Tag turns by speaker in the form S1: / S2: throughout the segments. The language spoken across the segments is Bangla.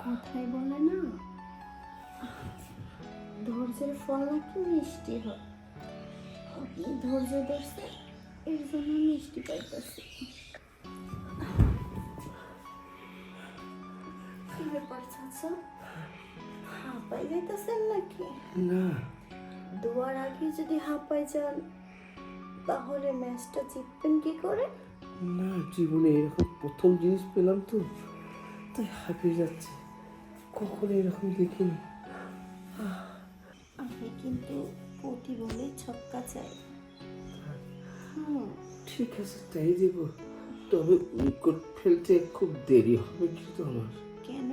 S1: কথাই বলে না, ধৈর্যের ফল নাকি মিষ্টি হয়। আপনি ধৈর্য ধরছে, এর জন্য মিষ্টি পাইতেছি। কি ব্যাপার চাচা, হাঁপাই যাইতেছেন নাকি?
S2: না
S1: দুয়ার আগে যদি হাঁপাই যান তাহলে ম্যাচটা জিতবেন কি করে?
S2: না, জীবনে এরকম প্রথম জিনিস পেলাম তো, তাই হাঁপিয়ে যাচ্ছে। কখনো এরকম দেখিনি।
S1: আমি কিন্তু পটি বলে ছক্কা চাই।
S2: ঠিক আছে, তাই দেব। তবে উইকেট ফেলতে খুব দেরি হবে কিন্তু আমার।
S1: কেন?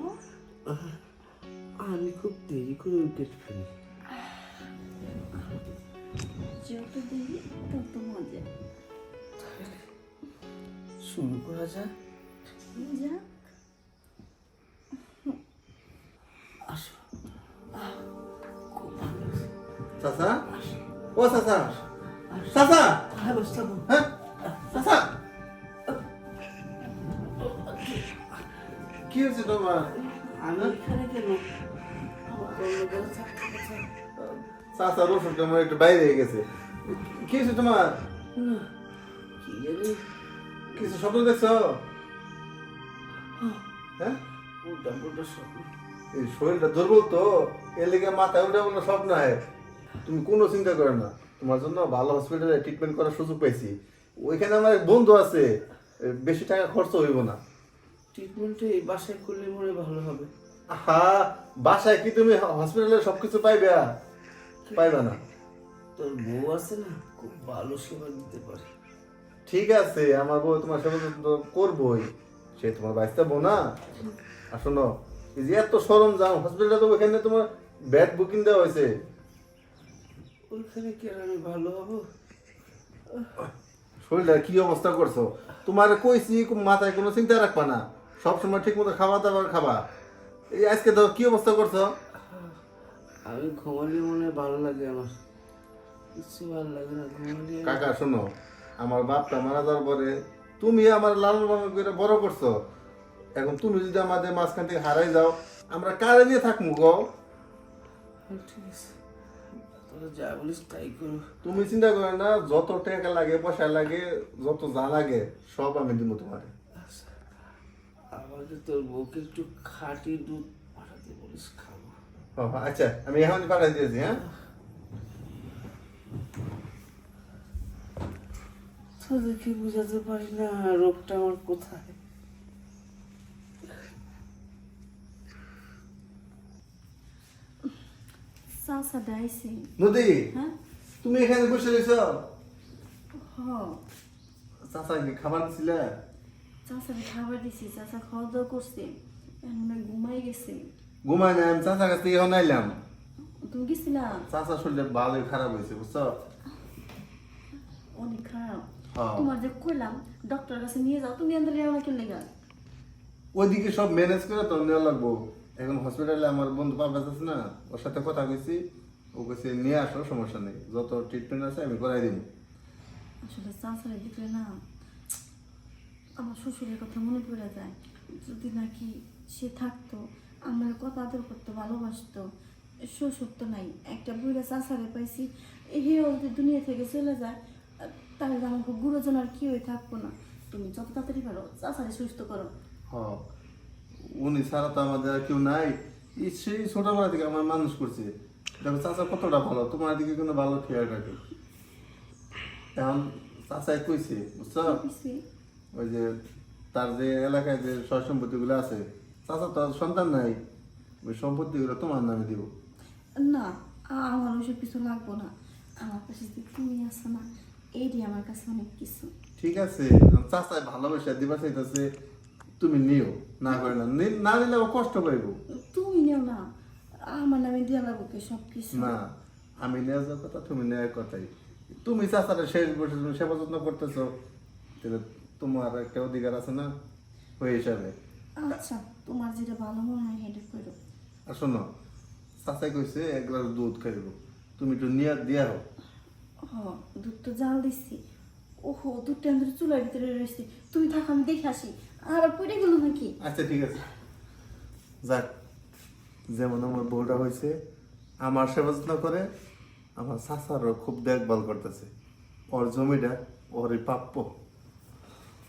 S2: আমি খুব দেরি করে উইকেট ফেলি।
S1: যত দেরি তত মজা।
S2: শুরু করা যাক।
S1: যাক।
S2: আসো। খুব ভালো লাগছে।
S3: চাচা, ও চাচা, চাচা,
S2: হ্যাঁ বসতাম।
S3: হ্যাঁ চাচা, কি হয়েছে তোমার?
S2: আমি এখানে কেন? আমার অন্য জায়গায় থাকতে কথা।
S3: চাচা রসুন তোমার একটু বাইরে হয়ে গেছে। কি হয়েছে তোমার?
S2: না, কি জানি
S3: কিছু স্বপ্ন দেখছো? হ্যাঁ,
S2: উল্টা পুল্টা স্বপ্ন।
S3: এই শরীরটা দুর্বল তো, এর লেগে মাথায় উঠে কোনো স্বপ্ন হয়। তুমি কোনো চিন্তা করো না, তোমার জন্য ভালো হসপিটালে ট্রিটমেন্ট করার সুযোগ পাইছি। ওইখানে আমার এক বন্ধু আছে, বেশি টাকা খরচ হইব না।
S2: ট্রিটমেন্টে এই বাসায় করলে মনে হয় ভালো হবে।
S3: হ্যাঁ, বাসায় কি তুমি হসপিটালে সবকিছু পাইবে? পাইবা না।
S2: তোর বউ আছে না, খুব ভালো সেবা দিতে পারে।
S3: ঠিক আছে, আমার বউ তোমার সেবা যত্ন করবোই, সে তোমার বাঁচতে বউ না। আর শোনো, এই যে এত সরঞ্জাম হসপিটালে, তো ওখানে তোমার বেড বুকিং দেওয়া হয়েছে।
S2: ওইখানে কি আর আমি ভালো হবো?
S3: শরীরটা কি অবস্থা করছো? তোমার কইছি মাথায় কোনো চিন্তা রাখবা না, সবসময় ঠিক মতো খাওয়া দাওয়া খাবা। এই আজকে তো কি অবস্থা করছো?
S2: আমি ঘুমালে মনে হয় ভালো লাগে আমার। কিছু ভালো লাগে না ঘুমালে।
S3: কাকা শোনো, আমার বাপটা মারা যাওয়ার পরে তুমি আমার লালন পালন করে বড় করছো। এখন তুমি যদি আমাদের মাঝখান থেকে হারাই যাও, আমরা কারে নিয়ে থাকবো গো?
S2: ঠিক আছে, তোরা যা বলিস তাই করো।
S3: তুমি চিন্তা করো না, যত টাকা লাগে, পয়সা লাগে, যত যা লাগে সব আমি দিব তোমার।
S2: আচ্ছা, আমাকে তোর বউকে একটু খাঁটি দুধ পাঠাতে বলিস, খাবো।
S3: আচ্ছা, আমি এখন পাঠাই দিয়েছি। হ্যাঁ,
S2: তোদেরকে বুঝাতে পারি না রোগটা আমার কোথায়।
S1: চাচা ডাইছে।
S3: নদী,
S1: হ্যাঁ
S3: তুমি এখানে বসে রয়েছো?
S1: হ,
S3: চাচা কি খাবার দিছিলে?
S1: চাচাকে খাবার দিছি, চাচা খাওয়া দাওয়া করছে, এখন মনে হয় ঘুমাই গেছে।
S3: ঘুমাই না, আমি চাচার কাছ থেকে এখন আইলাম।
S1: তুমি গেছিলা?
S3: চাচা শরীরটা ভালোই খারাপ হয়েছে, বুঝছো?
S1: অনেক খারাপ।
S3: হ্যাঁ।
S1: তোমার যে কইলাম ডক্টর কাছে নিয়ে যাও, তুমি আন্দরে যাও না কেন লেগা?
S3: ওইদিকে সব ম্যানেজ করে তো নেওয়া লাগবো। এখন হসপিটালে আমার বন্ধু পারভেজ আছে না, ওর সাথে কথা কইছি। ও কইছে নিয়ে আসো, সমস্যা নেই, যত ট্রিটমেন্ট আছে আমি করাই দিব।
S1: আসলে চাচারে দেখলে না আমার শ্বশুরের কথা মনে পড়ে যায়। যদি নাকি সে থাকতো, আমার কত আদর করতো, ভালোবাসতো। শ্বশুর তো নাই, একটা বুড়া চাচারে পাইছি, হেও যদি দুনিয়া থেকে চলে যায় তাহলে তো আমাকে গুরুজন আর কি হয়ে থাকবো না। তুমি যত তাড়াতাড়ি পারো চাচারে সুস্থ করো।
S3: হ, উনি ছাড়া তো আমাদের আর কেউ নাই। সেই ছোটবেলা থেকে আমার মানুষ করছে। দেখো চাচা কতটা ভালো, তোমার দিকে কিন্তু ভালো খেয়াল রাখে। এখন চাচাই কইছে, বুঝছো?
S1: বুঝছি।
S3: ওই যে তার যে এলাকায় যে সয় সম্পত্তিগুলো আছে, চাচা তো আর সন্তান নাই, ওই সম্পত্তিগুলো তোমার নামে দিব।
S1: না, আমার ওইসব কিছু লাগবো না। আমার কাছে যে তুমি আছো না, এইটি আমার কাছে অনেক কিছু।
S3: ঠিক আছে, চাচাই ভালোবাসা দিবা চাইতেছে, তুমি নিও, না করে না, না নিলে ও কষ্ট পাইব।
S1: তুমি নেও না, আমার নামে দেওয়া লাগবে সব কিছু।
S3: না, আমি নেওয়ার কথা, তুমি নেওয়ার কথাই। তুমি চাচাটা শেষ বসে তুমি সেবা যত্ন করতেছো, তাহলে তোমার একটা অধিকার আছে না ওই হিসাবে।
S1: আচ্ছা, তোমার যেটা ভালো মনে হয় হেঁটে করো।
S3: আর শোনো, চাচাই কইছে এক গ্লাস দুধ খাইব, তুমি একটু নিয়ে দিয়া হোক।
S1: হ, দুধ তো জাল দিচ্ছি। ওহো, দুধটা আমাদের চুলার ভিতরে রয়েছে। তুমি থাকো, আমি দেখে আসি। আবার পড়ে গেল নাকি?
S3: আচ্ছা ঠিক আছে। যাক, যেমন আমার বউটা হয়েছে আমার সেবা যত্ন করে, আমার চাচারও খুব দেখভাল করতেছে, ওর জমিটা ওরই প্রাপ্য।